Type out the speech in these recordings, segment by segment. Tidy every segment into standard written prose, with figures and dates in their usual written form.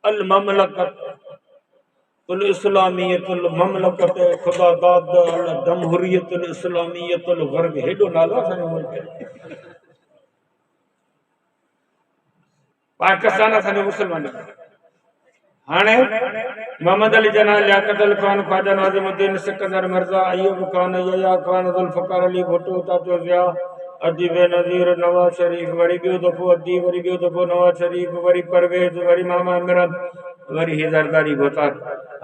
अल ममलकत तुल इस्लामियतुल ममलकत खुदा दाद अल जमहूरियतुल इस्लामियतुल गर्ग हेडो नालो असांजो मुल्क पाकिस्तान असांजो मुसलमान हाणे मोहम्मद अली जना लियाकत अली खान ख्वाजा नाज़िमुद्दीन सिकंदर मिर्जा अयूब खान यया खान जुल्फकार अली भुट्टो तातो ज़िया अदीब नज़ीर नवाज शरीफ वरी बियो दफ़ो अदीब वरी बियो दफ़ो नवाज शरीफ वरी परवेज वरी मामा इमरान वरी ही ज़रदारी भोतार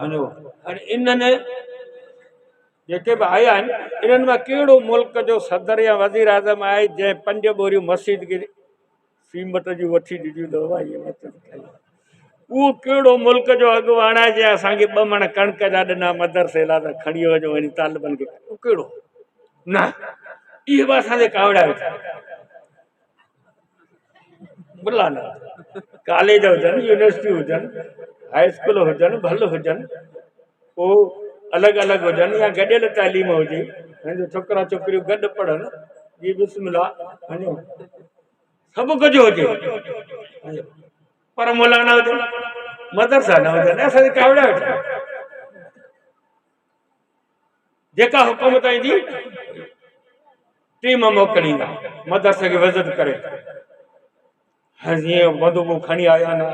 अनो अने इन्हनि जेके भी आया आहिनि इन्हनि मां कहिड़ो मुल्क जो सदर या वज़ीर आज़म आहे जंहिं 5 बोरियूं मस्जिद खे सीमत जी वठी ॾिनियूं अथव उहो कहिड़ो मुल्क जो अॻुवाण आहे जंहिं असांखे 2 मण कणिक जा ॾिना मदरसे लाइ त खणी वञो वञी तालिबनि खे उहो कहिड़ो न इहे बि असांजे कावड़ा वेठा बुला न कॉलेज हुजनि यूनिवर्सिटी हुजनि हाई स्कूल हुजनि भल हुजनि पोइ अलॻि अलॻि हुजनि या गॾियल तालीम हुजे छोकिरा छोकिरियूं गॾु पढ़नि जी बिस्मिल्लाह सभु कुझु हुजे पर मुला न हुजनि मदरसा न हुजनि असांजे कावड़ा वेठा जेका हुकूमत ईंदी टीम मोकिलींदा मदरसे खे विज़िट करे जीअं बंदूकूं खणी आया न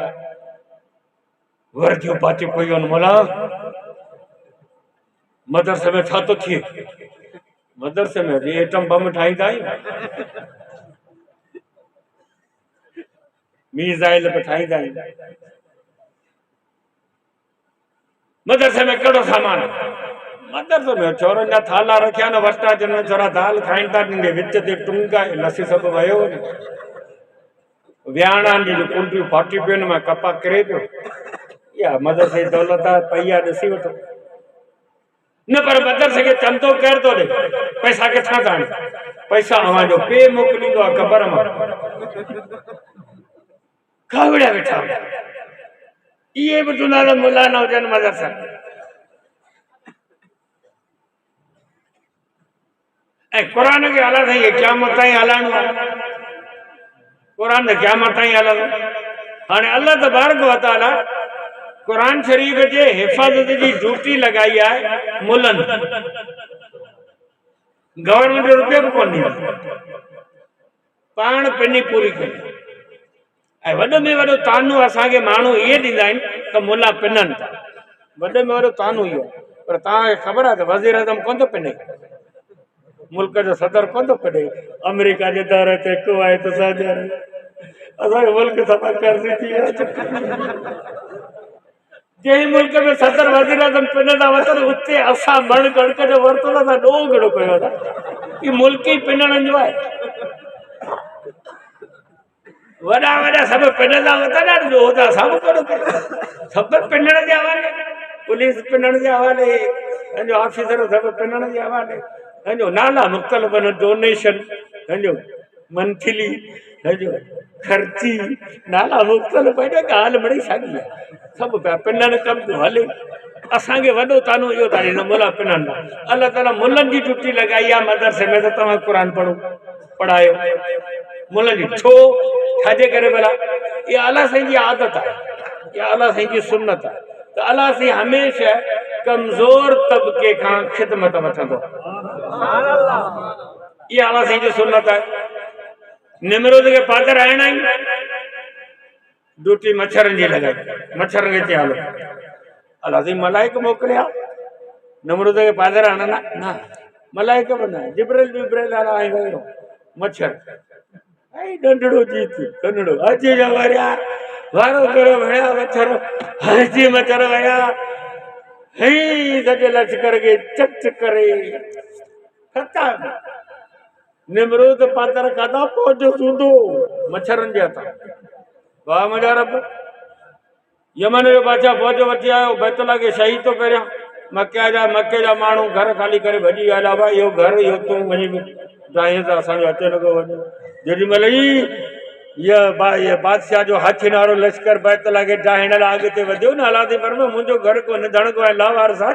वर्दियूं पाती पयूं आहिनि मुला मदरसे में छा थो थिए मदरसे में एटम बम ठाहींदा आहियूं मीज़ाइल बि ठाहींदा आहियूं मदरसे में कहिड़ो सामान मदरसे में छोरनि जा थाला रखिया न वटा जन छोरा दाल खाइनि था विच ते टुंगा लसी सभु वियो विहाणनि जी कुंडियूं फाटी पियूं मां कपा किरे पियो इहा मदरसे जी दौलत आहे पई आहे ॾिसी वठो न पर मदरसे खे चंदो केरु थो ॾे पैसा किथां था आणे पैसा अवांजो पे मोकिलींदो आहे ख़बर मां कावड़ा वेठा इहे बि चवंदा त मुला न हुजनि मदरसा ऐं क़ुरान खे अलाह साईं क़यामत ताईं हलाइणो आहे क़ुरान क़यामत ताईं हलंदो हाणे अल्लाह तबारक व तआला क़ुरान शरीफ़ जे हिफ़ाज़त जी ड्यूटी लॻाई आहे मुलनि गवर्नमेंट जो रुपयो बि कोन ॾींदी पाण पंहिंजी पूरी कई ऐं वॾे में वॾो तानो असांखे माण्हू इहे ॾींदा आहिनि त मुला पिननि था वॾे में वॾो तानो इहो पर तव्हांखे ख़बर आहे त वज़ीर आज़म कोन थो पिने मुल्क जो सदर कोन थो पिने अमेरिका जे दौरे ते कुवैत सऊदी अरब असांजो मुल्क सफ़ा कर्ज़ी थी वियो जंहिं मुल्क में सदर वज़ीर आज़म पिनंदा वठनि उते असां मण कणिक जो वरितो था त ॾोह घणो कयो था इहो मुल्क ई पिनण जो आहे वॾा वॾा सभु पिनंदा वठनि ॾोह त असां बि कहिड़ो कयो सभु पिनण जे हवाले पुलिस पिनण जे हवाले पंहिंजो ऑफिसर सभु पिनण जे हवाले पंहिंजो नाला मुख़्तलिफ़ आहिनि डोनेशन पंहिंजो मंथली पंहिंजो ख़र्ची नाला मुख़्तलिफ़ आहिनि ॻाल्हि मिड़ी साॻी आहे सभु पिया पिननि कमु पियो हले असांखे वॾो तानो इहो त हिन मुला पिननि था अलाह ताला मुलनि जी ड्यूटी लॻाई आहे मदरसे में त तव्हां क़ुर पढ़ो पढ़ायो मुलनि जी छो छाजे करे भला इहा अलाह साईं जी आदत आहे इहा अलाह साईं जी सुन्नत आहे त अलाह साईं हमेशह कमज़ोर तबिके खां ख़िदमत वठंदो इहा अलाह साईं जी सुन्नत आहे निमरूद खे पादर आहिणा आहिनि ड्यूटी मच्छरनि जी लॻाई मच्छरनि खे चयो अलाह साईं मलाइक मोकिलिया निमरूद खे पादर आणंदा न मलाइक बि न जिब्राइल विब्राइल वारा आई वियो मच्छर ऐं डंडड़ो जीत कनड़ो अची जा वरिया वारो करे विया मच्छर हरजी मच्छर विया हई सॼे लश्कर खे चट करे ख़तम निमरूद पादर खाधा पहुच सूंदो मच्छरनि जे हथां वाह मुंहिंजा रब यमन जो बादशाह फौज वठी आयो बैतुल्ला खे शहीद तो पहिरियां मके जा माण्हू घर ख़ाली करे भॼी आया भाई इहो घर इहो तूं वञी ड्राइंग त असांजो अचे नथो वञे जेॾीमहिल ई इहा बादशाह जो हाथी नारो लश्कर बैतुल्ला खे ढाहिण लाइ अॻिते वधियो न अलाह पर मुंहिंजो घर कोन्हे धणको ऐं लावार सां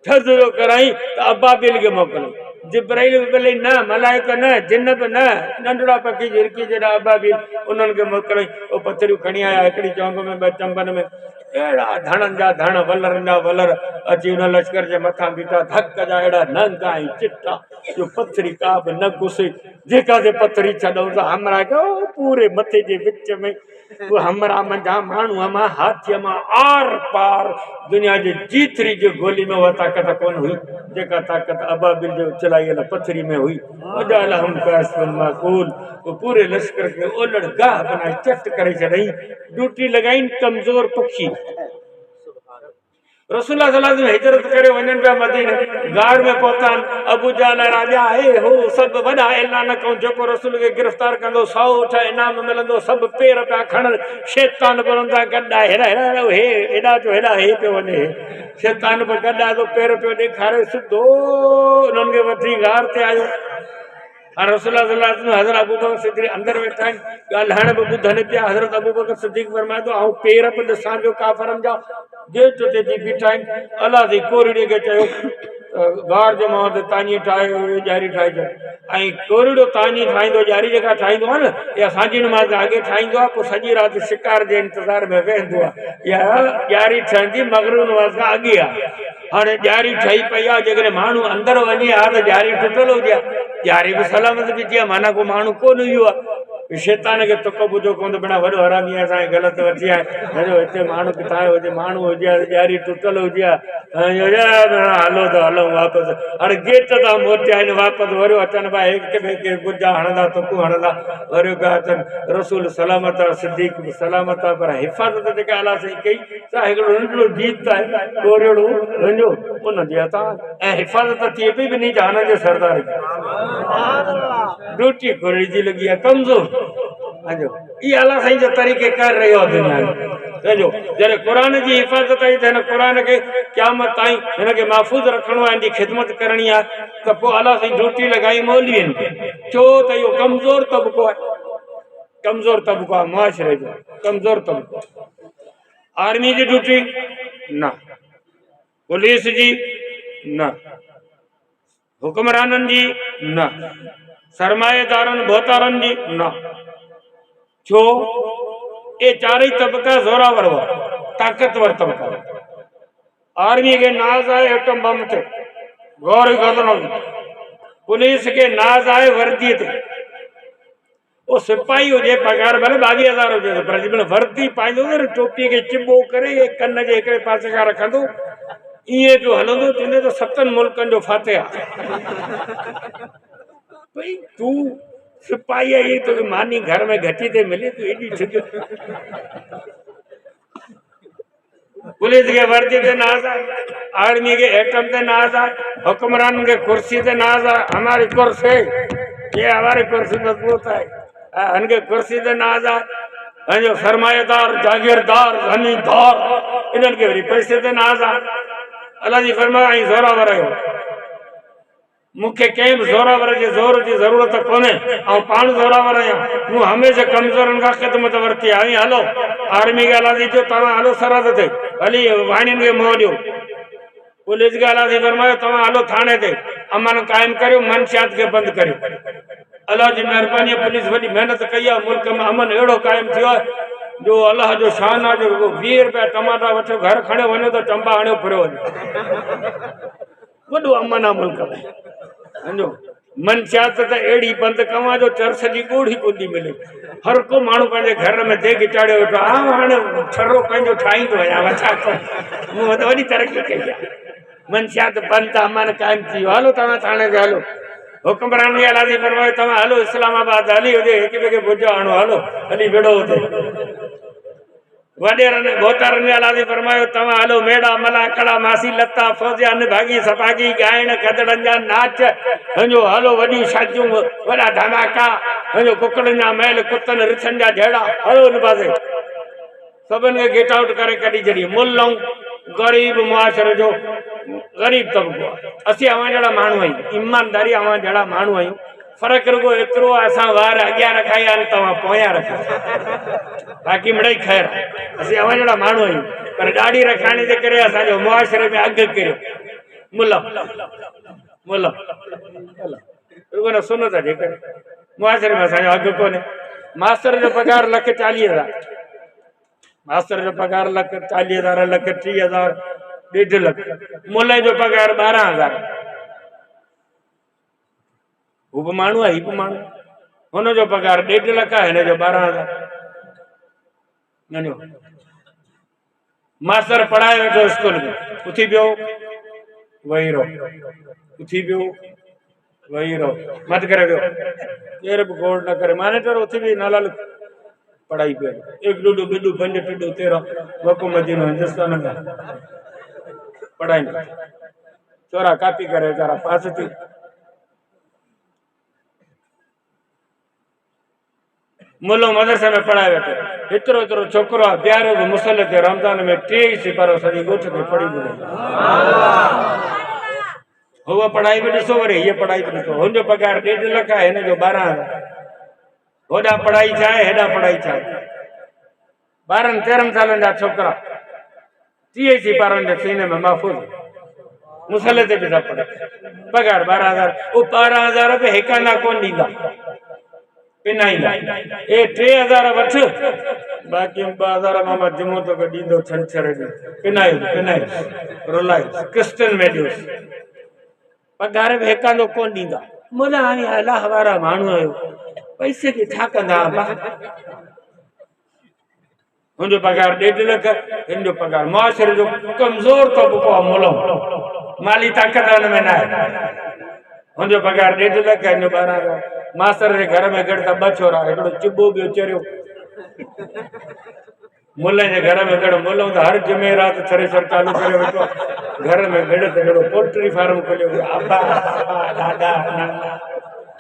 छा जो कराई त अबाबिल खे मोकिलियो जिब्राइल भी भले न, मलाइक न, जिन बि न, नंढड़ा पखी झिरकी जहिड़ा अबाबील उन्हनि खे मोकिलियईं। उहे पथरियूं खणी आया, हिकिड़ी चौंग में ॿ चंबनि में अहिड़ा धणनि जा धण, वलरनि जा वलर अची हुन लश्कर जे मथां बीठा। धक जा अहिड़ा नंग ऐं चिटा जो पथरी का बि न घुसे। जेका जे पथरी छॾूं त हमरा कयो पूरे मथे जे विच में वो हमरा मंझा माण्हूअ मां, हाथीअ मां आर पार दुनिया जे जीतरी जे गोली में उहा ताक़त कोन हुई जेका ताक़त अबाबिल जो चलाई पथरी में हुई। वो पूरे लश्कर के ओलड़ गाह बनाए चट करे छॾई, ड्यूटी लगाइन कमजोर पक्षी। रसूलुल्लाह सल्लल्लाहु अलैहि वसल्लम हिजरत करे वञनि पिया मदीने, गार में पहुता। अबू जहल राजा हे हो सब वॾा ऐलान कयूं, जेको रसूल खे गिरफ़्तार कंदो 100 ऊठ इनाम मिलंदो। सब पेर पिया खणनि, शैतान बि उन्हनि सां गॾु आहे। हेॾा हेॾा हे हेॾा जो हेॾा हे पियो वञे, शैतान बि गॾु आहे, तो पेर पियो ॾेखारे, सिधो उन्हनि खे वठी गार ते आयो। रसूलुल्लाह सल्लल्लाहु अलैहि वसल्लम हज़रत अबू बकर सिद्दीक़ अंदर वेठा आहिनि, ॻाल्हाइण बि ॿुधनि पिया। हज़रत अबू बकर सिद्दीक़ फरमाए थो ऐं पेर बि ॾिसां पियो काफ़रनि जा, गेट ते बीठा आहिनि। अलाह जी कोरड़ीअ खे चयो गार जो मां तानी ठाहियो, ॾियारी ठाहे छॾ। ऐं कोरड़ो तानी ठाहींदो, ॾियारी जेका ठाहींदो आहे न, इहा असांजी नमाज़ अॻे ठाहींदो आहे, पोइ सॼी राति शिकार जे इंतज़ार में वेहंदो आहे। इहा ॾियारी ठहंदी मग़रिब नमाज़ खां अॻे आहे। हाणे ॾियारी ठही पई आहे, जेकॾहिं माण्हू अंदरि वञे हा त ॾियारी टुटल हुजे हा, ॾियारी बि सलामत बीठी आहे, माना को माण्हू कोन हुयो आहे। शैतान खे तुक ॿुधो कोन त बिना वॾो हरामी असांखे ग़लति वठी आहे, हिते माण्हू किथां हुजे, माण्हू हुजे हा, ॾियारी टुटल हुजे हा, हलो त हलूं वापसि। हाणे गेट तां मोटिया आहिनि वापसि, वरी अचनि पिया हिक ॿिए खे गुजा हणंदा, तुकूं हणंदा, वरी पिया अचनि। रसूल सलामत आहे, सिद्दीक़ बि सलामत आहे, पर हिफ़ाज़त जेका अलाह साईं कई सा हिकिड़ो नंढिड़ो जीत आहे कोरड़ो वञो उनजे हथां, ऐं हिफ़ाज़त थिए पई ॿिन्ही जहाननि जे सरदार जी। ड्यूटी कोरड़ी जी लॻी आहे कमज़ोर। इहा अलाह साईं जो तरीक़े कर रहियो आहे दुनिया में। जॾहिं क़ुर जी हिफ़ाज़त आई त हिन क़ुर खे क़यामत ताईं हिनखे महफ़ूज़ रखिणो आहे, हिनजी ख़िदमत करणी आहे, त पोइ अलाह साईं ड्यूटी लॻाई मौलवियुनि खे। छो त इहो कमज़ोर तबिको आहे, कमज़ोर तबिको आहे मुआशिरे जो, कमज़ोर तबिको। आर्मी जी ड्यूटी न, पुलिस जी न, हुक्मराननि जी न, सरमाएदारनि बोतारनि जी न। छो? ये चारई तबका ज़ोरावर हुआ, ताक़तवर तबका। आर्मी के नाज आए एटम बम थे, गौर गजनो। पुलिस के नाज आए वर्दी थे। वो सिपाही हुजे पगार भले 22,000 हुजे, पर जंहिंमहिल वर्दी पाईंदो न, टोपी खे चिॿो करे कन जे हिकिड़े पासे खां रखंदो, ईअं पियो हलंदो, तुंहिंजे त 7 मुल्कनि जो फातिहा। भई तूं सिपाही आई तो मानी घर में घटी ते मिले, तू एडी ठिक। पुलिस के वर्दी ते नाज है, आर्मी के एटम ते नाज है, हुक्मरान के कुर्सी ते नाज है। हमारी कुर्सी, ये हमारी कुर्सी मजबूत है, इनके कुर्सी ते नाज है। जो सरमाएदार, जागीरदार, जमींदार, इनके वरी पैसे ते नाज है। अल्लाह जी फरमाए ज़ोरावर आयो, मूंखे कंहिं बि ज़ोरावर जे ज़ोर जी ज़रूरत कोन्हे, ऐं पाण ज़ोरावर आहियां। मूं हमेशह कमज़ोरनि खां ख़िदमत वरिती आहे। हलो आर्मी खे अलाह जी चयो तव्हां हलो सरहद ते, हली वाणियुनि खे मोह ॾियो। पुलिस खे अलाह जी फरमायो तव्हां हलो थाणे ते, अमन क़ाइमु करियो, मनशियात खे बंदि करियो। अलाह जी महिरबानी, पुलिस वॾी महिनत कई आहे, मुल्क में अमन अहिड़ो क़ाइमु थियो आहे जो अलाह जो शान आहे। जो 20 रुपया टमाटा वठो, घर खणे वञो त चंबा हणियो फिरियो वञे। वॾो अमन आहे मुल्क में। मनशियात त अहिड़ी बंदि कवां जो चर्च जी ॻोढ़ी कोन्ह मिले। हर को माण्हू पंहिंजे घर में देॻ चाढ़ियो वेठो आहे, हाणे छरो पंहिंजो ठाहींदो आहियां, छा कयां, मूं त वॾी तरक़ी कई आहे। मनशियात बंदि आहे, अमन क़ाइमु थी वियो। हलो तव्हां थाणे ते हलो। हुक्मरान खे अलाह जी फरमायो तव्हां हलो इस्लामाबाद, हली हुजे हिक ॿिए खे भुज आणो, हलो हली विड़ो हुते। वॾेरनि बोतारनि अलाह जी फरमायो तव्हां हलो मेड़ा मला कड़ा मासी लता फौजिया निभागी सपागी ॻाइण गदड़नि जा नाच, हलो वॾियूं शादियूं, वॾा धमाका, कुकड़नि जा महल, कुतनि रिछनि जा जहिड़ा, हलो उन पासे सभिनि खे गेट आउट करे कढी छॾी। मुल्ह ग़रीब मुआशिरे जो ग़रीब तबिको आहे। असीं अवां जहिड़ा माण्हू आहियूं, ईमानदारी अवां जहिड़ा माण्हू आहियूं। फ़र्क़ु रुगो एतिरो आहे असां वार अॻियां रखाया आहिनि, तव्हां पोयां रखो, बाक़ी मिड़ई ख़ैर असीं अवां जहिड़ा माण्हू आहियूं। पर ॾाढी रखाइण जे करे असांजो मुआशिरे में अघु किरियो। मुल्ह रुगो सुनत जे करे मुआशरे में असांजो अघु कोन्हे। मास्टर जो पगार 1,40,000, मास्टर जो पगार 1,40,000, 1,30,000, 1.5 लाख। मुल्ले जो पगार 12,000। हू बि माण्हू आहे, ही बि माण्हू, हुन जो पगार 1.5 लाख आहे, हिन जो 12,000। मञो मास्टर पढ़ाए वेठो स्कूल में, उथी पियो वही रहो, उथी पियो वही रहो, मत करे वियो, केर बि गोड़ न करे। माने तो उथी भी नाला लिख, पढ़ाई पे 1 ॾुॾो 2 5 2 13 वको मदीनो हिंदुस्तान में पढ़ाई में चोरा कापी करे वीचारा पास थी। मुल्लो मदरसे में पढ़ाए वेठो, एतिरो एतिरो छोकिरो आहे प्यारो बि मुसल ते रमज़ान में 23 सिपारो सॼी ॻोठ खे पढ़ी ॿुधाई। हुआ पढ़ाई भी ॾिसो, वरी हीअ पढ़ाई भी ॾिसो। हुनजो पगार 1.5 लाख आहे, हिन जो 12,000। होॾां पढ़ाई छा आहे, हेॾां पढ़ाई छा आहे। 12-13 सालनि जा छोकिरा 30 सिपारनि जे सीने में महफ़ूज़, मुसल ते बि था पढ़े, पगार 12,000। उहो 12,000 बि हिकाना कोन ॾींदा, पिनाईंदा। ए 3,000 वठ, बाक़ी 2,000 मामा जुमो तो ॾींदो छंछरु ॾींहुं, पिनाई रुलाई किस्तनि में ॾियोसि। पगार बि हिकानो कोन ॾींदा। मुला हाणे अलाह वारा माण्हू आहियो, पैसे खे छा कंदा? हुनजो पगार 1.5 लाख, हिन जो पगार। मुआशरे जो कमज़ोर तबक़ो आहे, मुलो माली ताक़त हुन में न आहे। हुनजो पगार 1.5 लाख, हिन जो 12,000। मास्टर जे घर में गॾु त 2 छोरा, हिकिड़ो चिॿो ॿियो चरियो। मुल्ले जे घर में गॾु मुल्लो त हर जुमेरात थ्रेसर चालू करे वेठो, घर में गॾु त हिकिड़ो पोल्ट्री फार्म खोलियो वियो। अब्बा दादा नाना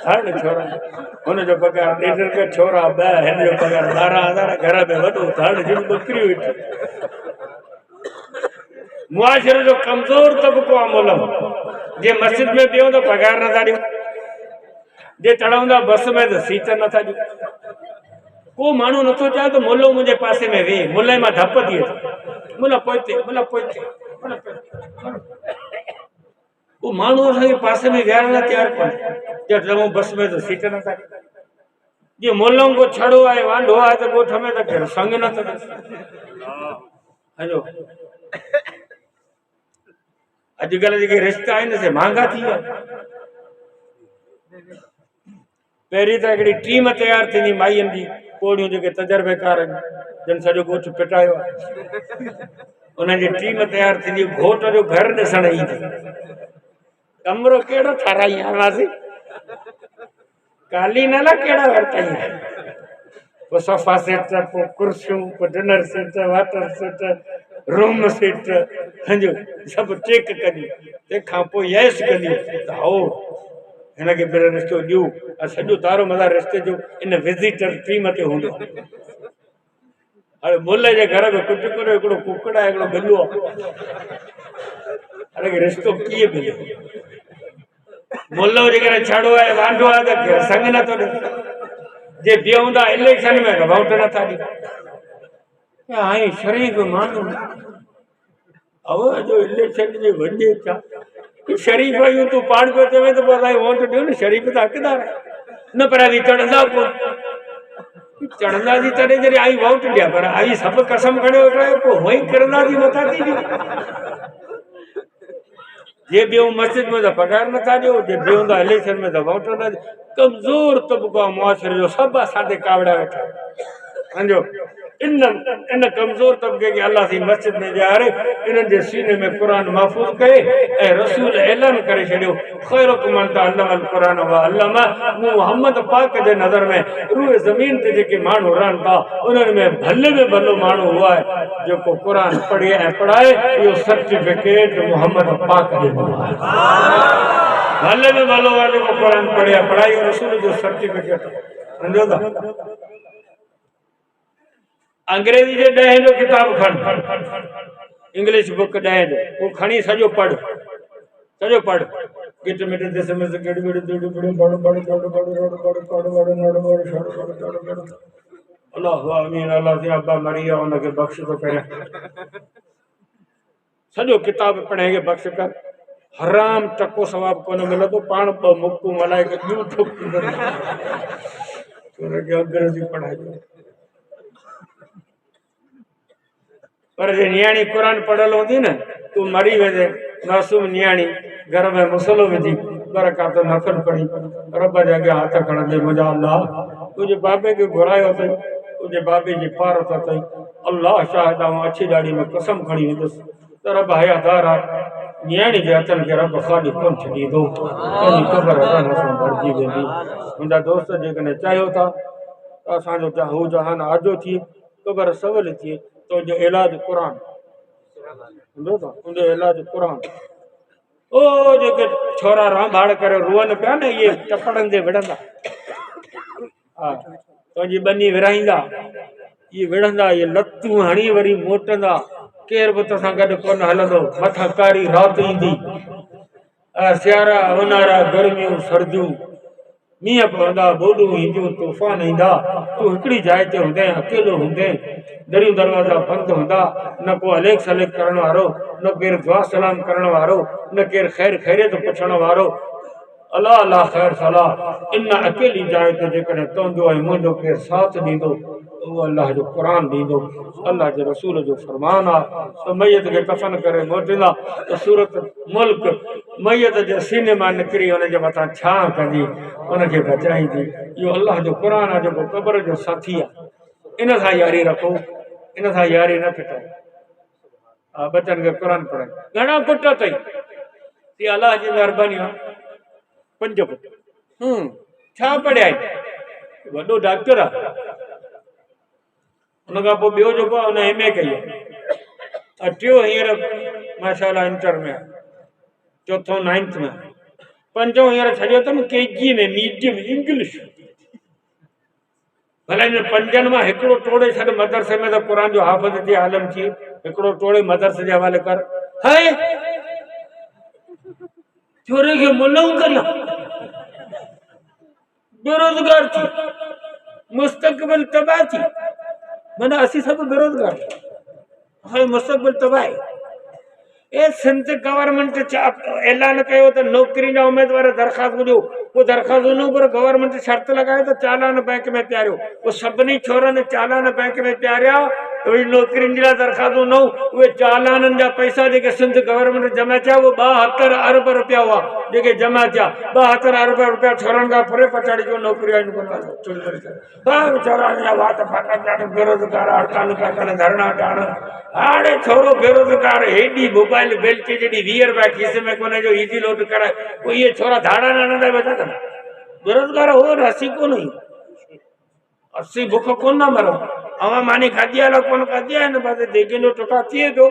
हर छोरा, हुनजो पगार 1.5 लाख, छोरा 2, हिन जो पगार 12,000। घर में वॾो हर जिन बकरियूं वेठी। मुआशरे जो कमज़ोर तबक़ो आहे मुल्लो। जे मस्जिद में पियो त पगार नथा ॾियो, जे चढ़ंदा बस में त सीट नथा ॾियो। को माण्हू नथो चाहे त मुल्लो मुंहिंजे पासे में वेह, मुल्ले मां धप थी अचे, मुल्ला पोइते मुल्ला पोइते। वो माण्हू असांखे पासे में विहारण लाइ तयारु कोन्हे, जे चऊं बस में त सीट नथा ॾियो। जे मुल्लो को छड़ो आहे, वांढो आहे त ॻोठ में त केरु संग नथो ॾे। अॼुकल्ह जेके रिश्ता आहिनि से महांगा थी विया। पहिरीं त हिकिड़ी टीम तयारु थींदी माईअनि जी, कोड़ियूं जेके तजर्बेकार आहिनि, जिन सॼो ॻोठ पिटायो आहे, उन्हनि जी टीम तयारु थींदी, घोट जो घर ॾिसण ईंदी। कमरो कहिड़ो ठाराई आवासीं, कालीन अला कहिड़ा वरिताई, पोइ सोफा सेट, पोइ कुर्सियूं, पोइ dinner set, water set, room set, सभु चेक कयूं। तंहिंखां पोइ यस कयूं त आओ हिनखे पहिरियों रिश्तो ॾियूं। सॼो तारो मदार रिश्ते जो इन विज़िटर टीम ते हूंदो। हाणे मुल्ले जे घर में कुझु करे, हिकिड़ो कुकड़ आहे, हिकिड़ो बिल्लो आहे, हाणे रिश्तो कीअं मिले? मुल्लो जेकर छड़ो आहे, वांढो आहे त संग नथो ॾे। जे बीहूं था इलेक्शन में त वोट नथा ॾियो। हाणे शरीफ़ माण्हू जो इलेक्शन जे वञे छा, शरीफ़ आहियूं, तूं पाण पियो चवे त पोइ असांखे वोट ॾियो न, शरीफ़ त हक़दार आहे न। पर अभी चढ़ंदा कोन, चढ़ंदासीं तॾहिं जॾहिं आई वोट ॾिया, पर आई सभु कसम खणे वेठा आहियो, पोइ हुअं ई किरंदासीं मथां थी ॾियो। जे ॿियो मस्जिद में त पगार नथा ॾियो, जे ॿियो था इलेक्शन में त वोट नथा ॾियो। कमज़ोर तबक़ो आहे मुआशरे जो, सभु असांजे कावड़ा वेठा। सम्झो इन कमज़ोर तबक़े खे अल्लाह जी मस्जिद में ॾियारे, इन्हनि जे सीने में क़ुरान महफ़ूज़ कए ऐं रसूल ऐलान करे छॾियो, ख़ैरुकुम मन तअल्लमल क़ुरान व अल्लमा। मुहम्मद पाक जे नज़र में रूए ज़मीन ते जेके माण्हू रहनि था, उन्हनि में भले में भलो माण्हू उहो आहे जेको क़ुरान पढ़े ऐं पढ़ाए। इहो सर्टिफिकेट मुहम्मद पाक ॾिनो आहे। भले में भलो आहे जेको क़ुरान पढ़े ऐं पढ़ाई, रसूल जो सर्टिफिकेट। सम्झो था? अंग्रेजी जे 10 जो किताब खण, इंग्लिश बुक 10 जो, वो खणी सॼो पढ़, सॼो पढ़। गिट मिट दिस में से गड़ गड़ दुड़ दुड़ बड़ बड़ बड़ बड़ बड़ बड़ बड़ बड़ नड़ बड़ शड़ बड़ शड़ बड़। अल्लाह आमीन। अल्लाह से अब्बा मरी आहे, उनखे बख़्श तो करे। सॼो किताब पढ़े के बख़्श कर। हराम टको सवाब को मिले तो पाण ब मुक्कू मलाए के क्यों ठोक के अंग्रेजी पढ़ाई पर जे नियाणी कुरान पढ़ल होती न तू मरी वेजे मासूम नियाणी घर में मुसलो विझी बरकात नफल पढ़ी रब जे अॻियां हथ खणंदे मुंहिंजा अल्लाह तुंहिंजे बाबे खे घुरायो अथई तुंहिंजे बाबे जी पारत अथई अल्लाह शाहिद आऊं अछी ॾाढ़ी में कसम खणी वेंदुसि त रब हयादार आहे नियाणी जे हथनि खे रब ख़ाली कोन छॾींदो तुंहिंजी क़बर रहण सां भरिजी वेंदी मुंहिंजा दोस्त जेकॾहिं चाहियो था त असांजो हू जहान आजो थिए क़बर सवल थिए तुंहिंजो इलाज क़ुर हूंदो त तुंहिंजो इलाज क़ुर ओ जेके छोरा रांभाड़ करे रुअनि पिया न इहे टपड़नि ते विढ़ंदा हा तुंहिंजी ॿनी विराईंदा इहे विढ़ंदा इहे लतूं हणी वरी मोटंदा केर बि तोसां गॾु कोन हलंदो मथां कारी राति ईंदी सियारा उन्हारा गर्मियूं सर्दियूं मींहं पवंदा बोॾूं ईंदियूं तूफ़ान ईंदा तूं हिकिड़ी जाइ ते हूंदे अकेलो हूंदे दरियूं दरवाज़ा बंदि हूंदा न को अलेख सलेख करण वारो न केरु दुआ सलाम करण वारो न केरु ख़ैर ख़ैरियत पुछण वारो अला अला ख़ैर सलाह इन अकेली जाइ ते जेकॾहिं तुंहिंजो ऐं मुंहिंजो केरु साथ ॾींदो उहो अलाह जो क़ुर ॾींदो अलाह जे रसूल जो फरमान आहे त मैयत खे कफ़न करे मोटींदा त सूरत मुल्क मैयत जे सीने मां निकिरी हुनजे मथां छा कंदी उनखे बचाईंदी इहो अलाह जो क़ुर आहे जेको क़बर जो साथी आहे इन सां यारी रखो इन सां यारी न फिटायो हा बचनि खे क़ुर पढ़ाए घणा पुट अथई ती अलाह जी महिरबानी आहे 5 पुट छा पढ़िया वॾो डॉक्टर आहे उन खां पोइ ॿियो जेको आहे हुन MA कई आहे टियों हींअर माशाल्लाह इंटर में चौथों 9th में 5हों हींअर छॾियो अथमि KG में मीडियम इंग्लिश भले इन 5 मां हिकिड़ो टोड़े छॾ मदरसे में त क़ुर जो हाफ़िज़ थी आलम थी हिकिड़ो टोड़े मदरसे जे हवाले कर हाय छोरे खे मुलम करियो बेरोज़गार थी मुस्तक़बिल तबाह थी माना असीं सभु बेरोज़गार असांजो मुस्तक़बिल तबाह आहे ए सिंध गवर्नमेंट ऐलान कयो त नौकरी जा उम्मीदवार दरख़्वास्त ॾियो वो दरख़्वास्त ॾिनो पर गवर्नमेंट शर्त लॻायो त चालान बैंक में पियारियो वो सभिनी छोरनि चालान बैंक में पियारिया वरी नौकरियुनि जे लाइ दरख़्वास्तूं न उहे चालाननि जा पैसा जेके सिंध गवर्नमेंट जमा थिया उहे 72 अरब रुपया हुआ जेके जमा थिया 72 अरब रुपया छोरनि खां फुरे पछाड़ी जो नौकरी बेरोज़गार हड़ताल पिया कनि धरना पिया हाणे छोरो बेरोज़गार हेॾी मोबाइल बेल्ट जॾहिं 20 रुपया खीसे में कोन्हे जो इजी लोड कराए पोइ इहे छोरा धाड़ा न हणंदा वेठा कनि बेरोज़गार हो असी कोन हुई असी बुख कोन न मरो अवां मानी खाधी आहे कोन खाधी आहे न बसि देगी जो टुका थिए थो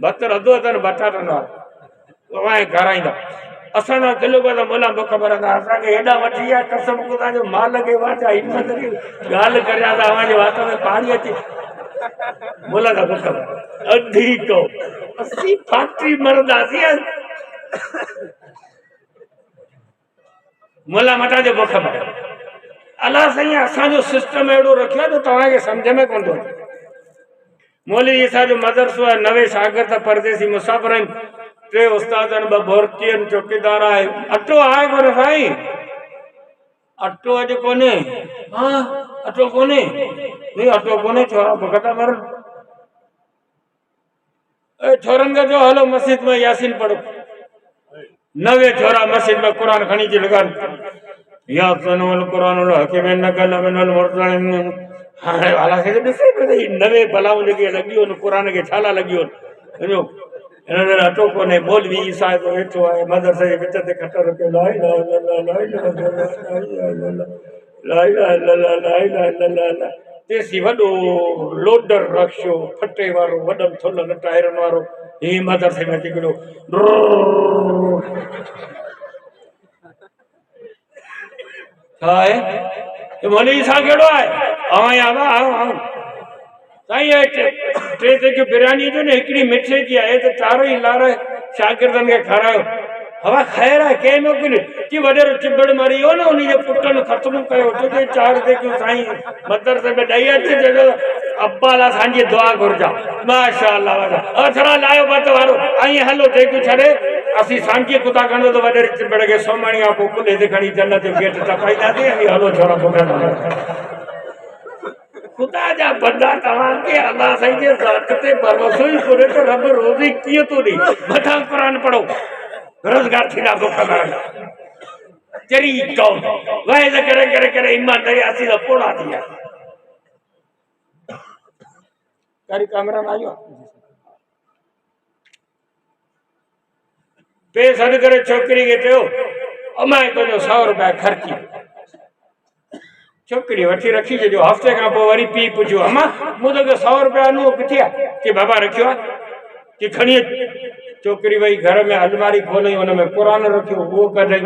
भत रधो अथनि बटाटनि वारा अवां घराईंदा असांजा किलो त मोला बुख भरंदा असांखे हेॾा वठी विया कसम ख़ुदा जो माल खे वाचा हिमत ॻाल्हि करिया त अवांजे वात में पाणी अचे मोला त बुख अधी को असी फाटी मरंदासीं मोला मटा जो बुख भर अल्लाह साईं असांजो सिस्टम अहिड़ो रखियो आहे त तव्हांखे सम्झ में कोन थो अचे मौलवी असांजो मदरसो आहे 90 शागिर्द परदेसी मुसाफ़िर आहिनि 3 उस्ताद आहिनि 2 भोरती आहिनि चौकीदार आहे अटो आहे कोन साईं अटो अॼु कोन्हे हा अटो कोन्हे नहीं अटो कोन्हे छोरा बुख था मरनि छोरनि खे जो हलो मस्जिद में यासीन पढ़ो 90 छोरा मस्जिद में क़ुर खणी अची लॻनि या सनवल कुरान हकीम नकल मिनल मुरसलिन हाणे वाला खे ॾिसे पियो 90 बलाऊं जेके लॻियूं आहिनि क़ुर खे छाला लॻियूं आहिनि हिन अटो कोन्हे मौलवी ईसा तो वेठो आहे मदरसे जे विच ते खटर रखियो ला इलाहा इल्लल्लाह तेसी वॾो लोडर रक्शो फटे वारो वॾनि थुल्हनि टायरनि वारो ही मदरसे में हिकिड़ो छा आहे मौलवी साहब कहिड़ो आहे साईं 3 बिरयानी जो न हिकिड़ी मिठे जी आहे त 4 ई लार शागिर्दनि खे खारायो हवा खैर है के मोकिल कि वडेरो चिबड़ मरी हो न उन जे पुटन खत्म कयो तुझे चार दे क्यों साईं मदरसे में ॾेई अचे जगह अब्बा ला सांजी दुआ घुरजा माशाअल्लाह वाला अथरा लायो बत वारो आई हलो जेको छड़े असी सांजी कुता कंदो तो वडेरो चिबड़ के सोमणिया को कुले दे खणी जन्नत जो गेट टपाईदा दे आई हलो छोरा पुटन खुदा जा बंदा तवां के अल्लाह साईं जे ज़ात ते भरोसो ही कोने तो रब रोज़ी किए तो दी मथा कुरान पढ़ो रोजगार थी ना भूखा मरना तेरी कौन वह करे करे करे ईमानदारी आसी दा पोड़ा दिया कारी कमरा में आयो पे सद करे छोकरी के थियो अमाए तो 100 रुपया खर्ची छोकरी वठी रखी जो हफ्ते का पो वरी पी पुछो अम्मा मुझे 100 रुपया नु किथे कि बाबा रखियो कि खणी छोकरी वही घर में अलमारी खोली उन में कुरान रखियो वो कढई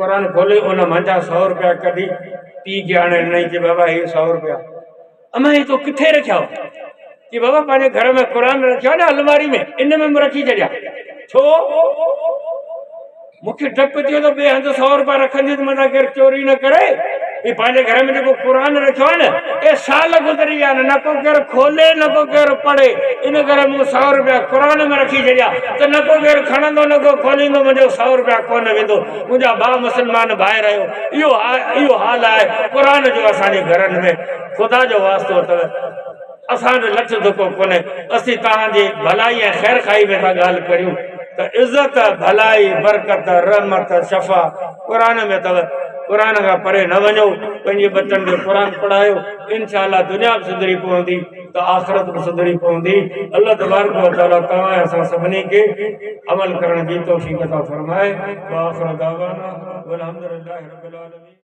कुरान खोली उन मंजा 100 रुपया कढी पी के आने नहीं कि बाबा ये 100 रुपया अम्मा ये तो किथे रखियो कि बाबा पाने घर में कुरान रखियो ना अलमारी में इन में रखी छड़िया छो मुख्य डप थियो तो बे हंध 100 रुपया रखंदी तो मना कर चोरी न करे ये पाने घर में जो कुरान रखियो है ना ए साल गुजरी गया न को कर खोले न को कर पढ़े इन घर में 100 रुपया कुरान में रखी छड़िया तो न को कर खणंदो न को खोलींदो मुझे 100 रुपया कोन वेंदो मुझा बा मुसलमान भाई रहो यो हाल है कुरान जो असाने घरन में खुदा जो वास्तो तो असान लक्ष दुखो कोने असी तां जे भलाई ए खैर खाई में ता गाल करियो तो इज्जत भलाई बरकत रहमत शफा कुरान में तव कुरान का परे न वञो पंहिंजे बच्चन के कुरान पढ़ायो इंशाअल्लाह दुनिया भी सुधरी पवंदी तो आखिरत भी सुधरी पवंदी अल्लाह तबारक व तआला तव्हां असां सभिनी के अमल करण जी तौफीक अता फरमाए व आखिर दावाना वल हम्दुलिल्लाहि रब्बिल आलमीन।